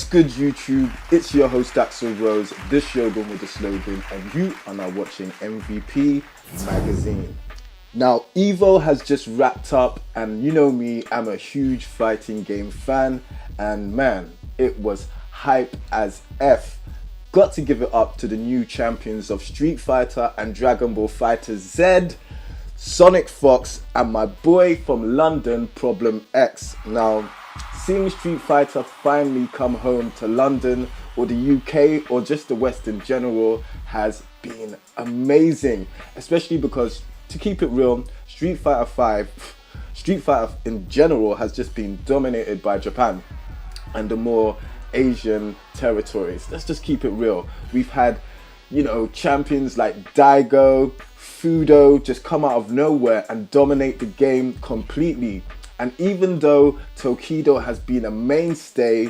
good, YouTube? It's your host Axel Rose. This show going with the slogan, and you are now watching MVP Magazine. Now, EVO has just wrapped up, and you know me, I'm a huge fighting game fan, and man, it was hype as F. Got to give it up to the new champions of Street Fighter and Dragon Ball FighterZ, SonicFox, and my boy from London, Problem X. Now, seeing Street Fighter finally come home to London or the UK or just the West in general has been amazing, especially because, to keep it real, Street Fighter in general has just been dominated by Japan and the more Asian territories. Let's just keep it real. We've had, champions like Daigo, Fudo just come out of nowhere and dominate the game completely. And even though Tokido has been a mainstay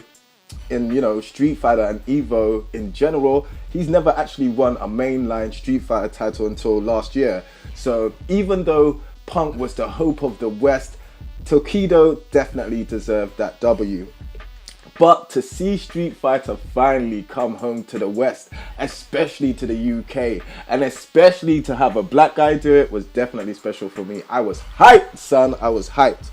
in, Street Fighter and EVO in general, he's never actually won a mainline Street Fighter title until last year. So even though Punk was the hope of the West, Tokido definitely deserved that W. But to see Street Fighter finally come home to the West, especially to the UK, and especially to have a black guy do it was definitely special for me. I was hyped, son. I was hyped.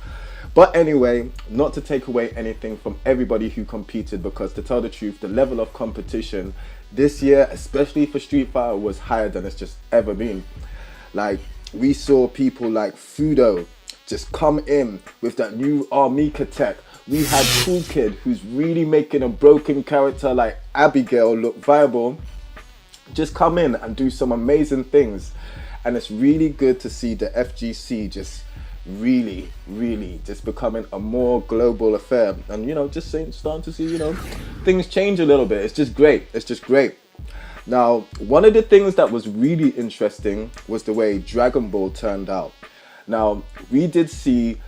But anyway, not to take away anything from everybody who competed, because to tell the truth, the level of competition this year, especially for Street Fighter, was higher than it's just ever been. Like, we saw people like Fudo just come in with that new Armika tech. We had Cool Kid, who's really making a broken character like Abigail look viable, just come in and do some amazing things. And it's really good to see the FGC just really just becoming a more global affair, and starting to see things change a little bit. It's just great. Now, one of the things that was really interesting was the way Dragon Ball turned out. Now, we did see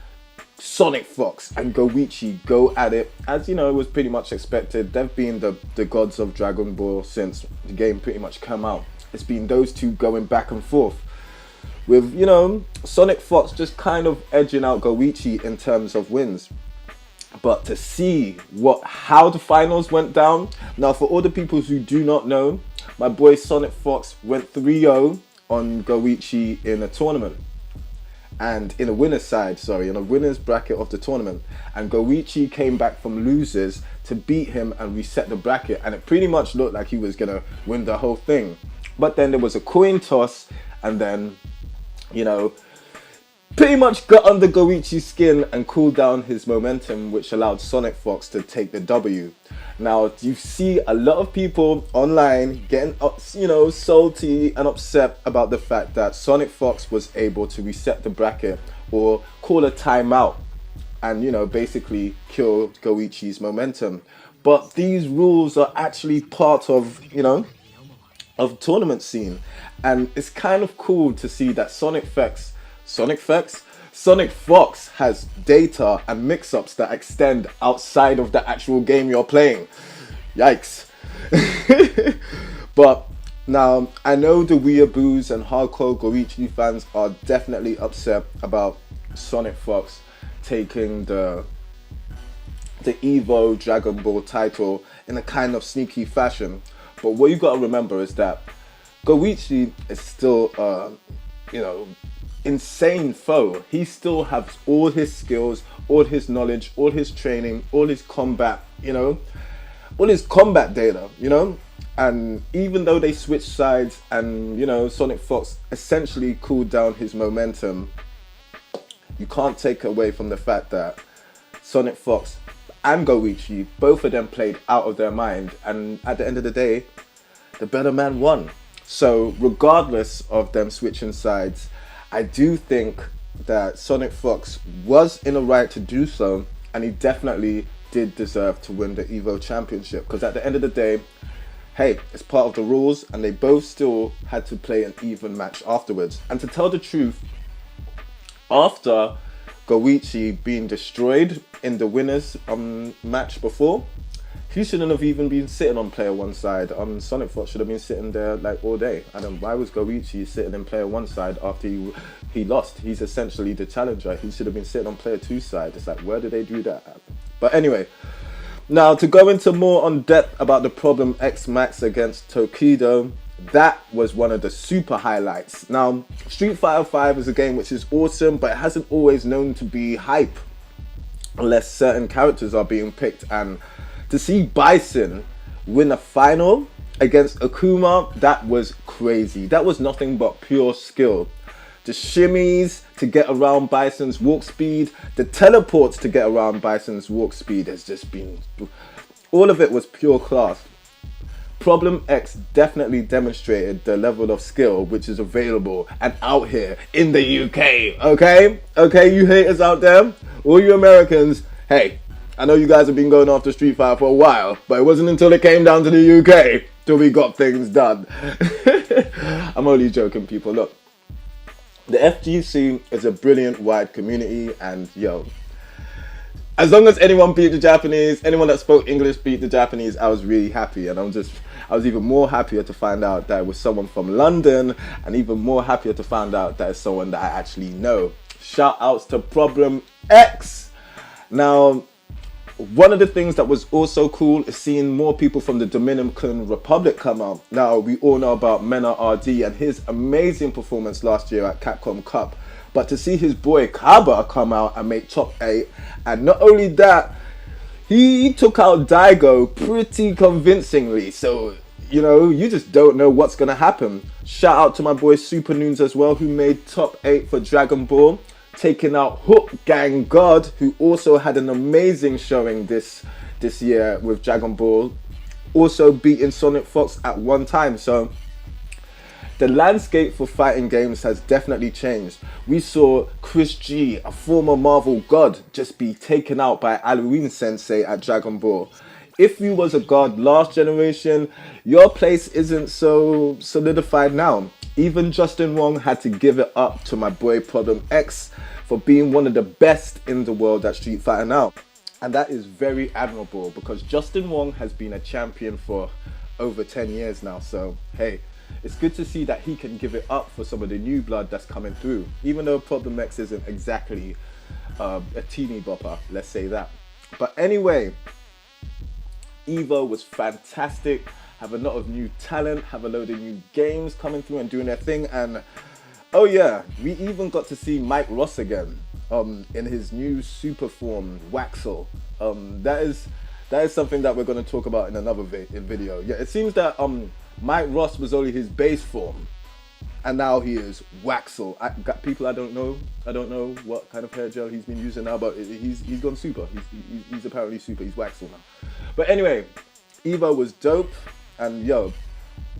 SonicFox and Goichi go at it, as it was pretty much expected. They've been the gods of Dragon Ball since the game pretty much came out. It's been those two going back and forth, with SonicFox just kind of edging out Goichi in terms of wins. But to see how the finals went down, now for all the people who do not know, my boy SonicFox went 3-0 on Goichi in a tournament, and in a winner's bracket of the tournament, and Goichi came back from losers to beat him and reset the bracket, and it pretty much looked like he was gonna win the whole thing. But then there was a coin toss, and then pretty much got under Goichi's skin and cooled down his momentum, which allowed SonicFox to take the W. Now, you see a lot of people online getting salty and upset about the fact that SonicFox was able to reset the bracket or call a timeout and basically kill Goichi's momentum. But these rules are actually part of of tournament scene, and it's kind of cool to see that SonicFox has data and mix-ups that extend outside of the actual game you're playing. Yikes. But now, I know the weeaboos and hardcore Goichi fans are definitely upset about SonicFox taking the EVO Dragon Ball title in a kind of sneaky fashion. But what you gotta remember is that Goichi is still insane foe. He still has all his skills, all his knowledge, all his training, all his combat, all his combat data, and even though they switched sides and SonicFox essentially cooled down his momentum, you can't take away from the fact that SonicFox and Goichi, both of them played out of their mind, and at the end of the day, the better man won. So regardless of them switching sides, I do think that SonicFox was in the right to do so, and he definitely did deserve to win the EVO championship, because at the end of the day, hey, it's part of the rules, and they both still had to play an even match afterwards. And to tell the truth, after Goichi being destroyed in the winners match before, he shouldn't have even been sitting on player one side. SonicFox should have been sitting there like all day. And why was Goichi sitting in player one side after he lost? He's essentially the challenger. He should have been sitting on player two side. It's like, where did they do that at? But anyway, Now, to go into more on depth about the Problem X Max against Tokido, that was one of the super highlights. Now, Street Fighter V is a game which is awesome, but it hasn't always known to be hype unless certain characters are being picked. And to see Bison win a final against Akuma, that was crazy. That was nothing but pure skill. The shimmies to get around Bison's walk speed, the teleports to get around Bison's walk speed has just been... all of it was pure class. Problem X definitely demonstrated the level of skill which is available and out here in the UK, okay? Okay, you haters out there, all you Americans, hey, I know you guys have been going after Street Fighter for a while, but it wasn't until it came down to the UK till we got things done. I'm only joking, people. Look, the FGC is a brilliant wide community, and yo, as long as anyone beat the Japanese, anyone that spoke English beat the Japanese, I was really happy. And I was even more happier to find out that it was someone from London, and even more happier to find out that it's someone that I actually know. Shout outs to Problem X. Now, one of the things that was also cool is seeing more people from the Dominican Republic come out. Now, we all know about Mena RD and his amazing performance last year at Capcom Cup. But to see his boy Kaba come out and make top 8, and not only that, he took out Daigo pretty convincingly. So, you know, you just don't know what's going to happen. Shout out to my boy Super Noons as well, who made top 8 for Dragon Ball, taking out Hook Gang God, who also had an amazing showing this year with Dragon Ball, also beating SonicFox at one time. So the landscape for fighting games has definitely changed. We saw Chris G, a former Marvel god, just be taken out by Halloween Sensei at Dragon Ball. If you was a god last generation, your place isn't so solidified now. Even Justin Wong had to give it up to my boy Problem X for being one of the best in the world at Street Fighter now. And that is very admirable, because Justin Wong has been a champion for over 10 years now. So, hey, it's good to see that he can give it up for some of the new blood that's coming through. Even though Problem X isn't exactly a teeny bopper, let's say that. But anyway, EVO was fantastic. Have a lot of new talent, have a load of new games coming through and doing their thing. And oh yeah, we even got to see Mike Ross again in his new super form, Waxel. That is something that we're going to talk about in another video. Yeah, it seems that Mike Ross was only his base form, and now he is Waxel. I got people I don't know what kind of hair gel he's been using now, but he's gone super. He's apparently super. He's Waxel now. But anyway, EVO was dope. And yo,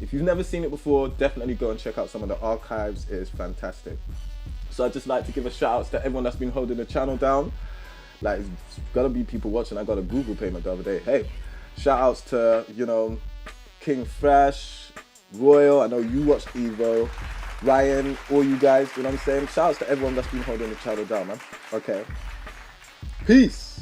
if you've never seen it before, definitely go and check out some of the archives. It is fantastic. So I'd just like to give a shout out to everyone that's been holding the channel down. Like, it's gotta be people watching. I got a Google payment the other day. Hey, shout outs to, you know, King Fresh, Royal. I know you watched EVO, Ryan, all you guys, you know what I'm saying? Shout outs to everyone that's been holding the channel down, man. Okay. Peace.